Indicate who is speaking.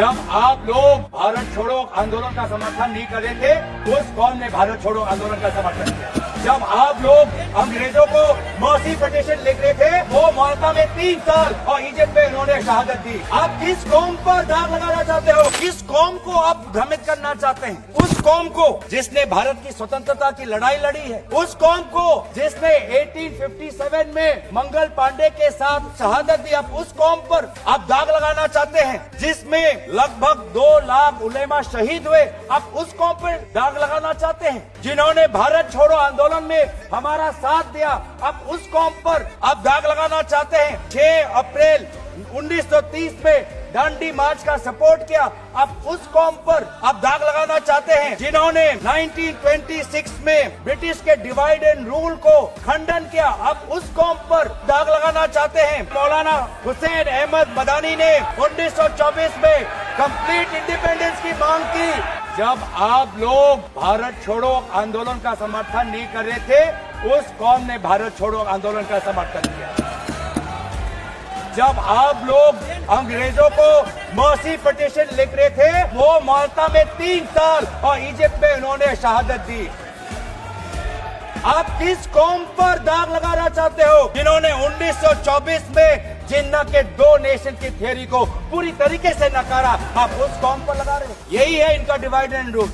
Speaker 1: जब आप लोग भारत छोड़ो आंदोलन का समर्थन नहीं कर रहे थे, उस कौम ने भारत छोड़ो आंदोलन का समर्थन किया। जब आप लोग अंग्रेजों को मर्सी पिटीशन लिख रहे थे, वो माल्टा में 3 साल और इजिप्ट में उन्होंने शहादत दी। आप किस कौम पर दाग लगाना चाहते हो? किस कौम को आप भ्रमित करना चाहते हैं? उस कौम को जिसने भारत की स्वतंत्रता की लड़ाई लड़ी है, उस कौम को जिसने 1857 में मंगल पांडे के साथ शहादत दी। आप उस कौम पर आप दाग लगाना चाहते हैं जिसमें लगभग 2 लाख उलेमा शहीद हुए। आप उस कौम पर दाग लगाना चाहते हैं जिन्होंने भारत छोड़ो आंदोलन में हमारा साथ दिया। आप उस कौम पर आप दाग लगाना चाहते हैं 6 अप्रैल 1930 में दांडी मार्च का सपोर्ट किया। आप उस कौम पर आप दाग लगाना चाहते हैं जिन्होंने 1926 में ब्रिटिश के डिवाइड एंड रूल को खंडन किया। आप उस कौम पर दाग लगाना चाहते हैं। मौलाना हुसैन अहमद मदानी ने 1924 में कंप्लीट इंडिपेंडेंस की मांग की। जब आप लोग भारत छोड़ो आंदोलन का समर्थन नहीं कर रहे थे, उस कौम ने भारत छोड़ो आंदोलन का समर्थन किया। जब आप लोग अंग्रेजों को मर्सी पिटीशन लिख रहे थे, वो माल्टा में 3 साल और इजिप्ट में उन्होंने शहादत दी। आप किस कौम पर दाग लगाना चाहते हो जिन्होंने 1924 में जिन्ना के 2 नेशन की थ्योरी को पूरी तरीके से नकारा? आप उस कौम पर लगा रहे हो। यही है इनका डिवाइड एंड रूल।